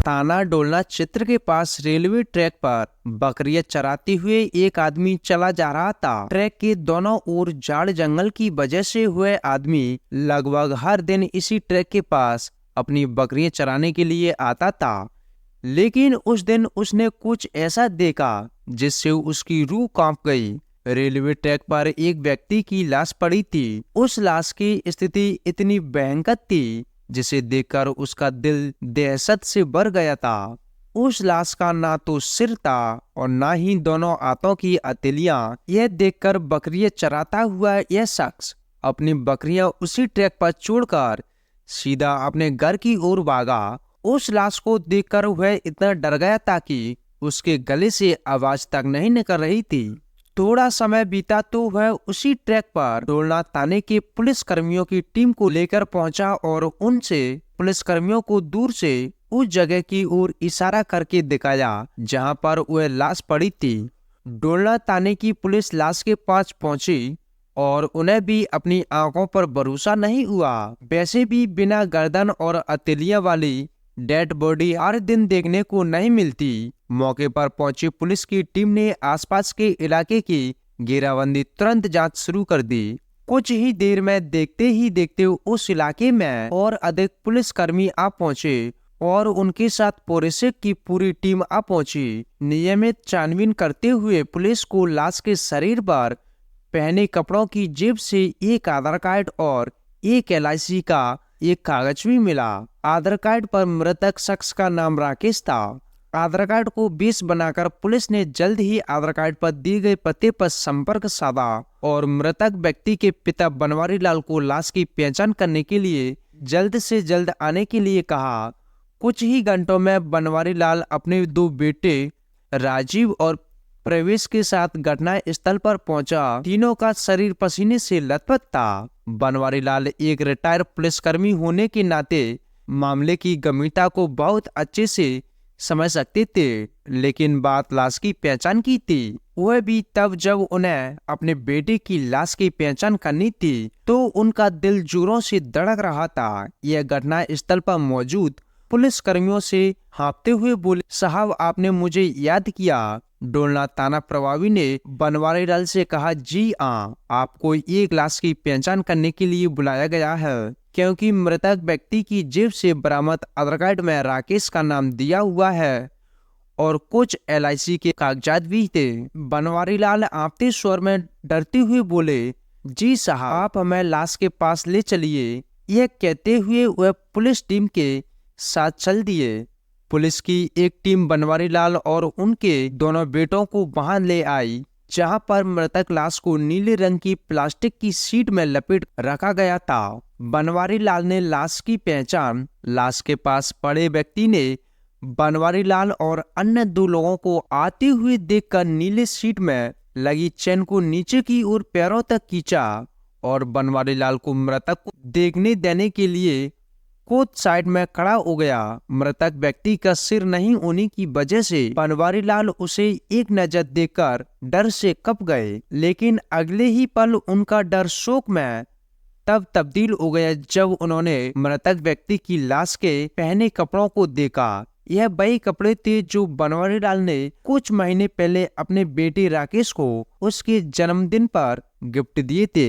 ताना डोलना क्षेत्र के पास रेलवे ट्रैक पर बकरियां चराते हुए एक आदमी चला जा रहा था। ट्रैक के दोनों ओर झाड़ जंगल की वजह से हुए आदमी लगभग हर दिन इसी ट्रैक के पास अपनी बकरियां चराने के लिए आता था। लेकिन उस दिन उसने कुछ ऐसा देखा जिससे उसकी रूह कांप गई। रेलवे ट्रैक पर एक व्यक्ति की लाश पड़ी थी। उस लाश की स्थिति इतनी भयंकर थी जिसे देखकर उसका दिल दहशत से भर गया था। उस लाश का ना तो सिर था और ना ही दोनों हाथों की हथेलियां। यह देखकर बकरियां चराता हुआ यह शख्स अपनी बकरियां उसी ट्रैक पर छोड़कर सीधा अपने घर की ओर भागा। उस लाश को देखकर वह इतना डर गया था कि उसके गले से आवाज तक नहीं निकल रही थी। थोड़ा समय बीता तो वह उसी ट्रैक पर डोलना थाने के पुलिस कर्मियों की टीम को लेकर पहुंचा और उनसे पुलिस कर्मियों को दूर से उस जगह की ओर इशारा करके दिखाया जहां पर वह लाश पड़ी थी। डोलना थाने की पुलिस लाश के पास पहुंची और उन्हें भी अपनी आंखों पर भरोसा नहीं हुआ। वैसे भी बिना गर्दन और हथेलियां वाली डेड बॉडी हर दिन देखने को नहीं मिलती। मौके पर पहुंची पुलिस की टीम ने आसपास के इलाके की घेराबंदी तुरंत जांच शुरू कर दी। कुछ ही देर में देखते ही देखते उस इलाके में और अधिक पुलिसकर्मी आ पहुंचे और उनके साथ फोरेंसिक की पूरी टीम आ पहुंची। नियमित छानबीन करते हुए पुलिस को लाश के शरीर पर पहने कपड़ों की जेब से एक आधार कार्ड और एक LIC का एक कागज भी मिला। आधार कार्ड पर मृतक शख्स का नाम राकेश था। आधार कार्ड को 20 बनाकर पुलिस ने जल्द ही आधार कार्ड पर दिए गए पते पर संपर्क साधा और मृतक व्यक्ति के पिता बनवारी लाल को लाश की पहचान करने के लिए जल्द से जल्द आने के लिए कहा। कुछ ही घंटों में बनवारी लाल अपने 2 बेटे राजीव और प्रवेश के साथ घटना स्थल पर पहुंचा। तीनों का शरीर पसीने से लथपथ था। बनवारी लाल एक रिटायर्ड पुलिसकर्मी होने के नाते मामले की गंभीरता को बहुत अच्छे से समझ सकते थे, लेकिन बात लाश की पहचान की थी। वह भी तब जब उन्हें अपने बेटे की लाश की पहचान करनी थी तो उनका दिल जोरों से धड़क रहा था। यह घटना स्थल पर मौजूद पुलिस कर्मियों से हाँफते हुए बोले, साहब आपने मुझे याद किया। डोलना थाना प्रभारी ने बनवारी लाल से कहा, जी हाँ, आपको एक लाश की पहचान करने के लिए बुलाया गया है क्योंकि मृतक व्यक्ति की जेब से बरामद आधार कार्ड में राकेश का नाम दिया हुआ है और कुछ LIC के कागजात भी थे। बनवारी लाल आपते स्वर में डरते हुए बोले, जी साहब, आप हमें लाश के पास ले चलिए। यह कहते हुए वह पुलिस टीम के साथ चल दिए। पुलिस की एक टीम बनवारी लाल और उनके दोनों बेटों को वहां ले आई जहां पर मृतक लाश को नीले रंग की प्लास्टिक की शीट में लपेट रखा गया था। बनवारी लाल ने लाश की पहचान लाश के पास पड़े व्यक्ति ने बनवारी लाल और अन्य 2 लोगों को आते हुए देखकर नीले शीट में लगी चेन को नीचे की ओर पैरों तक खींचा और बनवारी लाल को मृतक को देखने देने के लिए कोच साइड में खड़ा हो गया। मृतक व्यक्ति का सिर नहीं होने की वजह से बनवारी लाल उसे एक नजर देखकर डर से कंप गए, लेकिन अगले ही पल उनका डर शोक में तब तब्दील हो गया जब उन्होंने मृतक व्यक्ति की लाश के पहने कपड़ों को देखा। यह वही कपड़े थे जो बनवारी लाल ने कुछ महीने पहले अपने बेटे राकेश को उसके जन्मदिन पर गिफ्ट दिए थे।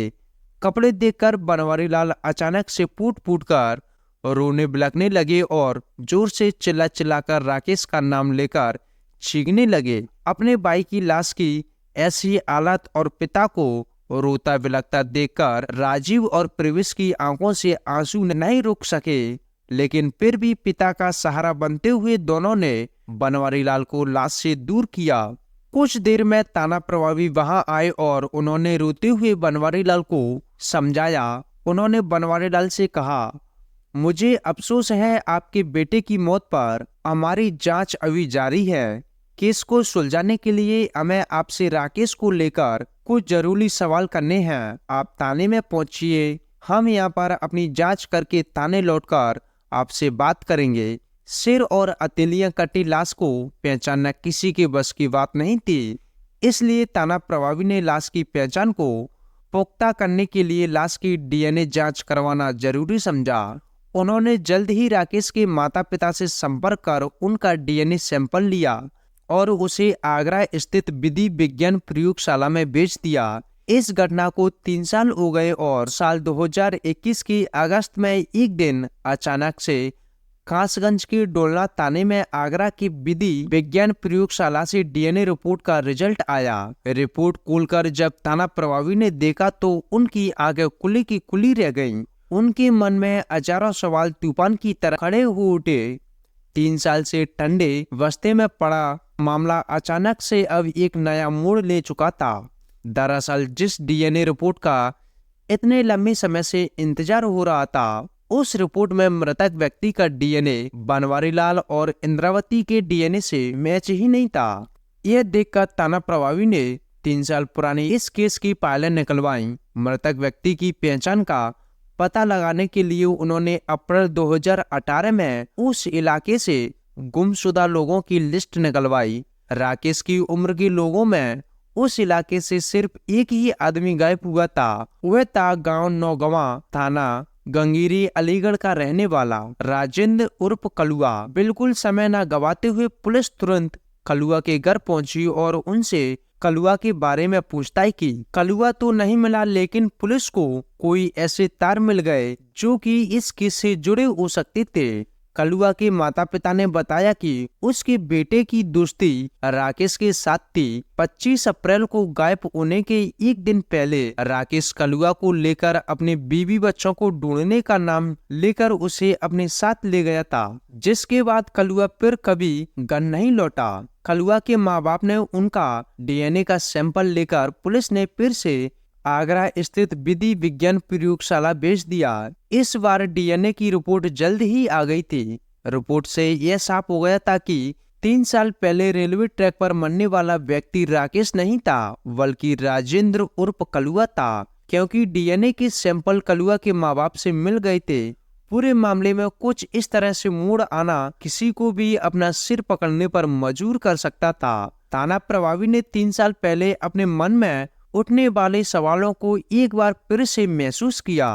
कपड़े देखकर बनवारी लाल अचानक से फूट फूट कर रोने बिलखने लगे और जोर से चिल्ला चिल्लाकर राकेश का नाम लेकर चीखने लगे। अपने भाई की लाश की ऐसी हालत और पिता को रोता बिलखता देखकर राजीव और प्रवेश की आंखों से आंसू नहीं रुक सके, लेकिन फिर भी पिता का सहारा बनते हुए दोनों ने बनवारी लाल को लाश से दूर किया। कुछ देर में थाना प्रभारी वहां आए और उन्होंने रोते हुए बनवारी लाल को समझाया। उन्होंने बनवारी लाल से कहा, मुझे अफसोस है आपके बेटे की मौत पर। हमारी जांच अभी जारी है। केस को सुलझाने के लिए हमें आपसे राकेश को लेकर कुछ जरूरी सवाल करने हैं। आप थाने में पहुंचिए, हम यहाँ पर अपनी जांच करके थाने लौटकर आपसे बात करेंगे। सिर और हथेलियां कटी लाश को पहचानना किसी के बस की बात नहीं थी, इसलिए थाना प्रभारी ने लाश की पहचान को पुख्ता करने के लिए लाश की DNA जांच करवाना जरूरी समझा। उन्होंने जल्द ही राकेश के माता पिता से संपर्क कर उनका डीएनए सैंपल लिया और उसे आगरा स्थित विधि विज्ञान प्रयोगशाला में भेज दिया। इस घटना को 3 साल हो गए और साल 2021 की अगस्त में एक दिन अचानक से कासगंज के डोलना थाने में आगरा की विधि विज्ञान प्रयोगशाला से डीएनए रिपोर्ट का रिजल्ट आया। रिपोर्ट खोलकर जब थाना प्रभावी ने देखा तो उनकी आंखें खुली की खुली रह गईं। उनके मन में हजारों सवाल तूफान की तरह खड़े हो उठे। 3 साल से ठंडे बस्ते में पड़ा मामला अचानक से अब एक नया मोड़ ले चुका था। दरअसल जिस डीएनए रिपोर्ट का इतने लंबे समय से इंतजार हो रहा था, उस रिपोर्ट में मृतक व्यक्ति का डीएनए बनवारीलाल और इंद्रावती के डीएनए से मैच ही नहीं था। यह देखकर थाना प्रभावी ने 3 साल पुरानी इस केस की फाइलें निकलवाई। मृतक व्यक्ति की पहचान का पता लगाने के लिए उन्होंने अप्रैल 2018 में उस इलाके से गुमशुदा लोगों की लिस्ट निकलवाई। राकेश की उम्र के लोगों में उस इलाके से सिर्फ एक ही आदमी गायब हुआ था। वह था गांव नौगवा, थाना गंगीरी, अलीगढ़ का रहने वाला राजेंद्र उर्फ कलुआ। बिल्कुल समय न गवाते हुए पुलिस तुरंत कलुआ के घर पहुंची और उनसे कलुआ के बारे में पूछताछ की। कलुआ तो नहीं मिला, लेकिन पुलिस को कोई ऐसे तार मिल गए जो कि इस केस से जुड़े हो सकते थे। कलुआ के माता पिता ने बताया कि उसके बेटे की दोस्ती राकेश के साथ थी। 25 अप्रैल को गायब होने के एक दिन पहले राकेश कलुआ को लेकर अपने बीवी बच्चों को ढूंढने का नाम लेकर उसे अपने साथ ले गया था, जिसके बाद कलुआ फिर कभी घर नहीं लौटा। कलुआ के माँ बाप ने उनका डीएनए का सैंपल लेकर पुलिस ने फिर से आगरा स्थित विधि विज्ञान प्रयोगशाला भेज दिया। इस बार डीएनए की रिपोर्ट जल्द ही आ गई थी। रिपोर्ट से यह साफ हो गया था कि 3 साल पहले रेलवे ट्रैक पर मरने वाला व्यक्ति राकेश नहीं था, बल्कि राजेंद्र उर्फ कलुआ था, क्योंकि डीएनए के सैंपल कलुआ के माँ बाप से मिल गए थे। पूरे मामले में कुछ इस तरह से मोड़ आना किसी को भी अपना सिर पकड़ने पर मजबूर कर सकता था। थाना प्रभावी ने 3 साल पहले अपने मन में उठने वाले सवालों को एक बार फिर से महसूस किया।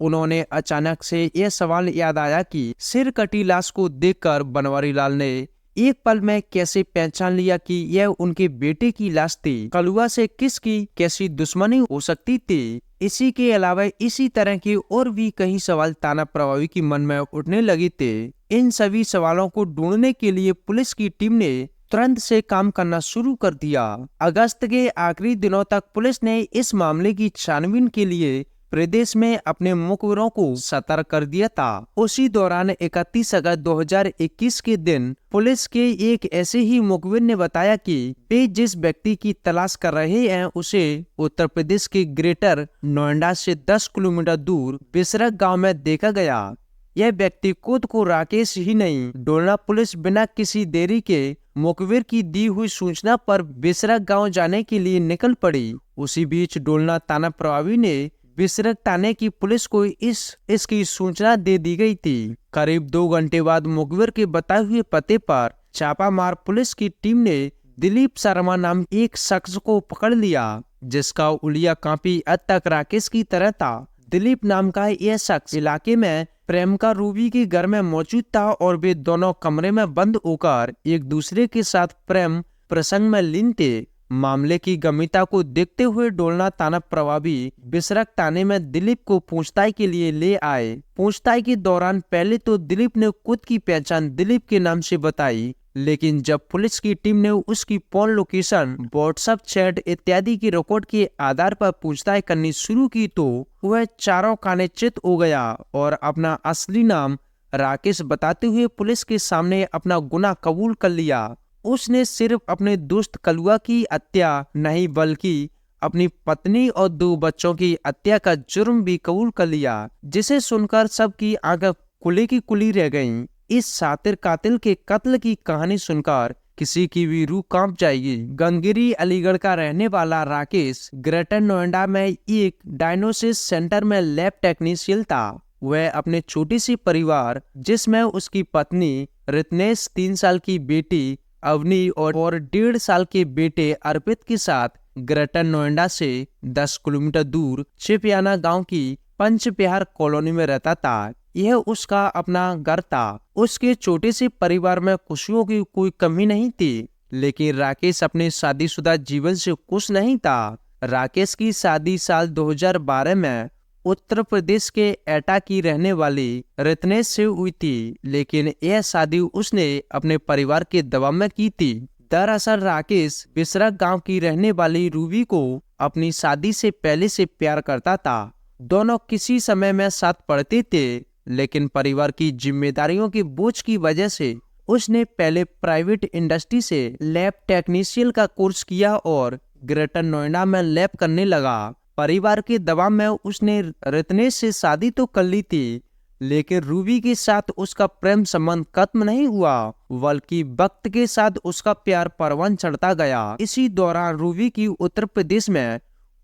उन्होंने अचानक से यह सवाल याद आया कि सिर कटी लाश को देखकर बनवारीलाल ने एक पल में कैसे पहचान लिया कि यह उनके बेटे की लाश थी। कलुआ से किसकी कैसी दुश्मनी हो सकती थी। इसी के अलावा इसी तरह के और भी कई सवाल थाना प्रभावी की मन में उठने लगे थे। इन सभी सवालों को ढूंढने के लिए पुलिस की टीम ने तुरंत से काम करना शुरू कर दिया। अगस्त के आखिरी दिनों तक पुलिस ने इस मामले की छानबीन के लिए प्रदेश में अपने मुखबिरों को सतर्क कर दिया था। उसी दौरान 31 अगस्त 2021 के दिन पुलिस के एक ऐसे ही मुखबिर ने बताया कि वे जिस व्यक्ति की तलाश कर रहे हैं उसे उत्तर प्रदेश के ग्रेटर नोएडा से 10 किलोमीटर दूर बिसरक गांव में देखा गया। यह व्यक्ति खुद को राकेश ही नहीं, डोलना पुलिस बिना किसी देरी के मुखबिर की दी हुई सूचना पर बिसरक गांव जाने के लिए निकल पड़ी। उसी बीच डोलना थाना प्रभावी ने बिसरक थाने की पुलिस को इसकी सूचना दे दी गई थी। करीब 2 घंटे बाद मुखबिर के बताए हुए पते पर छापामार पुलिस की टीम ने दिलीप शर्मा नाम एक शख्स को पकड़ लिया, जिसका उलिया काफी हद तक राकेश की तरह था। दिलीप नाम का यह शख्स इलाके में प्रेमिका रूबी के घर में मौजूद था और वे दोनों कमरे में बंद होकर एक दूसरे के साथ प्रेम प्रसंग में लीन थे। मामले की गंभीरता को देखते हुए डोलना थाना प्रभावी बिसरक थाने में दिलीप को पूछताछ के लिए ले आए। पूछताछ के दौरान पहले तो दिलीप ने खुद की पहचान दिलीप के नाम से बताई, लेकिन जब पुलिस की टीम ने उसकी फोन लोकेशन, व्हाट्सएप चैट इत्यादि की रिकॉर्ड के आधार पर पूछताछ करनी शुरू की तो वह चारों खाने चित हो गया और अपना असली नाम राकेश बताते हुए पुलिस के सामने अपना गुनाह कबूल कर लिया। उसने सिर्फ अपने दोस्त कलुआ की हत्या नहीं बल्कि अपनी पत्नी और 2 बच्चों की हत्या का जुर्म भी कबूल कर लिया, जिसे सुनकर सबकी आंखें खुली की खुली रह गईं। इस शातिर कातिल के कत्ल की कहानी सुनकर किसी की भी रूह कांप जाएगी। गंगगिरी अलीगढ़ का रहने वाला राकेश ग्रेटर नोएडा में एक डायग्नोसिस सेंटर में लैब टेक्नीशियन था। वह अपने छोटे से परिवार, जिसमें उसकी पत्नी रितनेश, 3 साल की बेटी अवनी और 1.5 साल के बेटे अर्पित के साथ ग्रेटर नोएडा से 10 किलोमीटर दूर छिपियाना गांव की पंचविहार कॉलोनी में रहता था। यह उसका अपना घर था। उसके छोटे से परिवार में खुशियों की कोई कमी नहीं थी, लेकिन राकेश अपने शादीशुदा जीवन से खुश नहीं था। राकेश की शादी साल 2012 में उत्तर प्रदेश के एटा की रहने वाली रत्नेश से हुई थी, लेकिन यह शादी उसने अपने परिवार के दबाव में की थी। दरअसल राकेश बिसरक गांव की रहने वाली रूबी को अपनी शादी से पहले से प्यार करता था। दोनों किसी समय में साथ पढ़ते थे, लेकिन परिवार की जिम्मेदारियों के बोझ की वजह से उसने पहले प्राइवेट इंडस्ट्री से लैब टेक्नीशियन का कोर्स किया और ग्रेटर नोएडा में लैब करने लगा। परिवार के दबाव में उसने रत्नेश से शादी तो कर ली थी, लेकिन रूबी के साथ उसका प्रेम संबंध खत्म नहीं हुआ, बल्कि वक्त के साथ उसका प्यार परवान चढ़ता गया। इसी दौरान रूबी की उत्तर प्रदेश में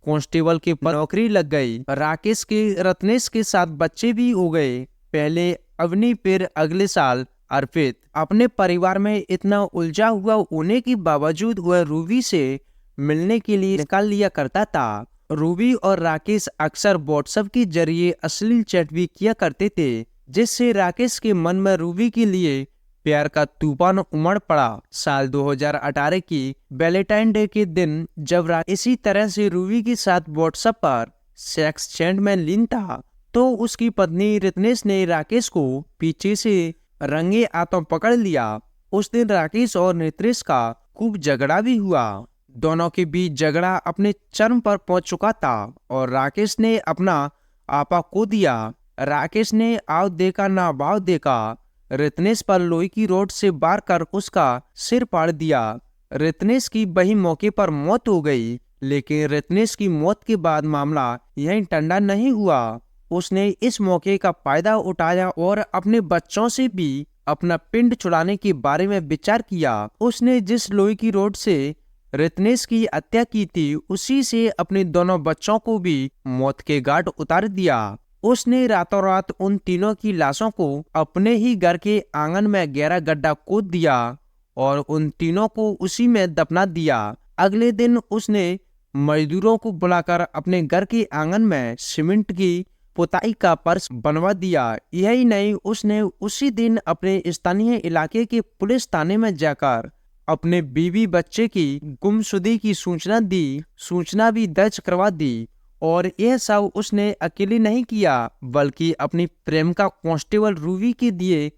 कांस्टेबल की नौकरी लग गई। राकेश के रत्नेश के साथ बच्चे भी हो गए, पहले अवनी फिर अगले साल अर्पित। अपने परिवार में इतना उलझा हुआ होने के बावजूद वह रूबी से मिलने के लिए निकाल लिया करता था। रूबी और राकेश अक्सर व्हाट्सएप के जरिए अश्लील चैट भी किया करते थे, जिससे राकेश के मन में रूबी के लिए प्यार का तूफान उमड़ पड़ा। साल 2018 की वैलेंटाइन डे के दिन जब राकेश इसी तरह से रूबी के साथ व्हाट्सएप पर सेक्स चैट में लीन था, तो उसकी पत्नी रत्नेश ने राकेश को पीछे से रंगे हाथों पकड़ लिया। उस दिन राकेश और रत्नेश का खूब झगड़ा भी हुआ। दोनों के बीच झगड़ा अपने चरम पर पहुंच चुका था और राकेश ने अपना आपा खो दिया। राकेश ने आव देखा ना भाव देखा, रत्नेश पर लोहे की रॉड से वार कर उसका सिर फाड़ दिया। रत्नेश की वही मौके पर मौत हो गई, लेकिन रत्नेश की मौत के बाद मामला यहीं ठंडा नहीं हुआ। उसने इस मौके का फायदा उठाया और अपने बच्चों से भी अपना पिंड छुड़ाने के बारे में विचार किया। उसने जिस लोहे की रॉड से रत्नेश की हत्या की थी, उसी से अपने दोनों बच्चों को भी मौत के घाट उतार दिया। उसने रातों रात उन तीनों की लाशों को अपने ही घर के आंगन में गहरा गड्ढा खोद दिया और उन तीनों को उसी में दफना दिया। अगले दिन उसने मजदूरों को बुलाकर अपने घर के आंगन में सीमेंट की पुताई का फर्श बनवा दिया। यही नहीं, उसने उसी दिन अपने स्थानीय इलाके के पुलिस थाने में जाकर अपने बीवी बच्चे की गुमशुदगी की सूचना भी दर्ज करवा दी। और यह सब उसने अकेले नहीं किया, बल्कि अपनी प्रेमिका कांस्टेबल रूबी के दिए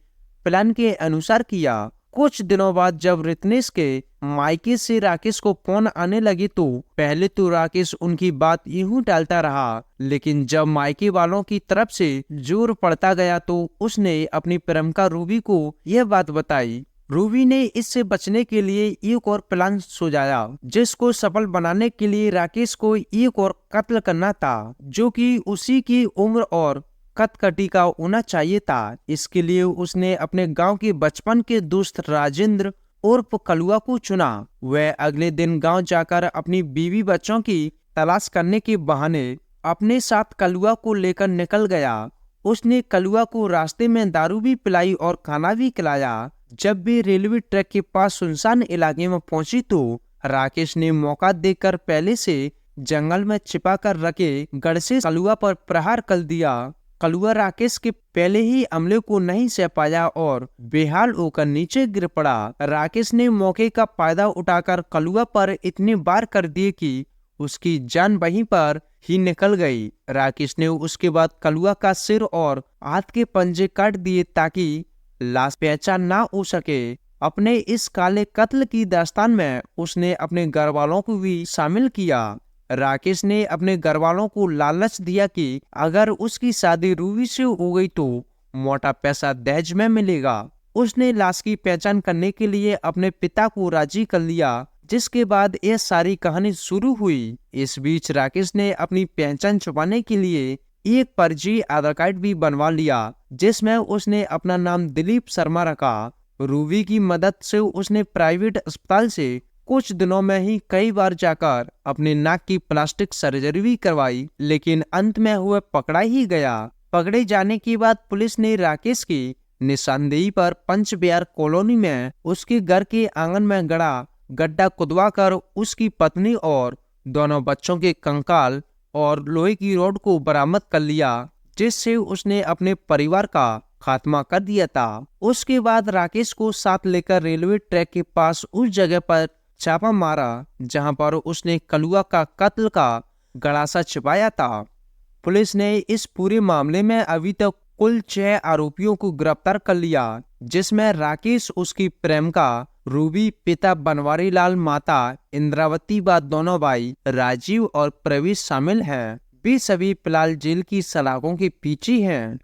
प्लान के अनुसार किया। कुछ दिनों बाद जब रत्नेश के मायके से राकेश को फोन आने लगे, तो पहले तो राकेश उनकी बात यूं टालता रहा, लेकिन जब मायके वालों की तरफ से जोर पड़ता गया तो उसने अपनी प्रेमिका रूबी को यह बात बताई। रूबी ने इससे बचने के लिए एक और प्लान सुझाया, जिसको सफल बनाने के लिए राकेश को एक और कत्ल करना था, जो कि उसी की उम्र और कद-काठी का होना चाहिए था। इसके लिए उसने अपने गांव के बचपन के दोस्त राजेंद्र उर्फ कलुआ को चुना। वह अगले दिन गांव जाकर अपनी बीवी बच्चों की तलाश करने के बहाने अपने साथ कलुआ को लेकर निकल गया। उसने कलुआ को रास्ते में दारू भी पिलाई और खाना भी खिलाया। जब भी रेलवे ट्रैक के पास सुनसान इलाके में पहुंची, तो राकेश ने मौका देखकर पहले से जंगल में छिपा कर रखे गढ़ से कलुआ पर प्रहार कर दिया। कलुआ राकेश के पहले ही हमले को नहीं सह पाया और बेहाल होकर नीचे गिर पड़ा। राकेश ने मौके का फायदा उठाकर कलुआ पर इतने वार कर दिए कि उसकी जान वहीं पर ही निकल गई। राकेश ने उसके बाद कलुआ का सिर और हाथ के पंजे काट दिए ताकि लाश पहचान ना हो सके। अपने इस काले कत्ल की दास्तान में उसने अपने घर वालों को भी शामिल किया। राकेश ने अपने घर वालों को लालच दिया कि अगर उसकी शादी रूबी से हो गई तो मोटा पैसा दहेज में मिलेगा। उसने लाश की पहचान करने के लिए अपने पिता को राजी कर लिया, जिसके बाद यह सारी कहानी शुरू हुई। इस बीच राकेश ने अपनी पहचान छुपाने के लिए एक फर्जी आधार कार्ड भी बनवा लिया, जिसमें उसने अपना नाम दिलीप शर्मा रखा। रूबी की मदद से उसने प्राइवेट अस्पताल से कुछ दिनों में ही कई बार जाकर अपने नाक की प्लास्टिक सर्जरी भी करवाई, लेकिन अंत में वह पकड़ा ही गया। पकड़े जाने के बाद पुलिस ने राकेश की निशानदेही पर पंच बिहार कॉलोनी में उसके घर के आंगन में गड्ढा खुदवा कर उसकी पत्नी और दोनों बच्चों के कंकाल और लोहे की रॉड को बरामद कर लिया, जिससे उसने अपने परिवार का खात्मा कर दिया था। उसके बाद राकेश को साथ लेकर रेलवे ट्रैक के पास उस जगह पर छापा मारा जहां पर उसने कलुआ का कत्ल का गड़ासा छिपाया था। पुलिस ने इस पूरे मामले में अभी तक कुल 6 आरोपियों को गिरफ्तार कर लिया, जिसमें राकेश, उसकी प्रेमिका रूबी, पिता बनवारी लाल, माता इंद्रावती व दोनों भाई राजीव और प्रवीष शामिल हैं। वे सभी फिलहाल जेल की सलाखों के पीछे हैं।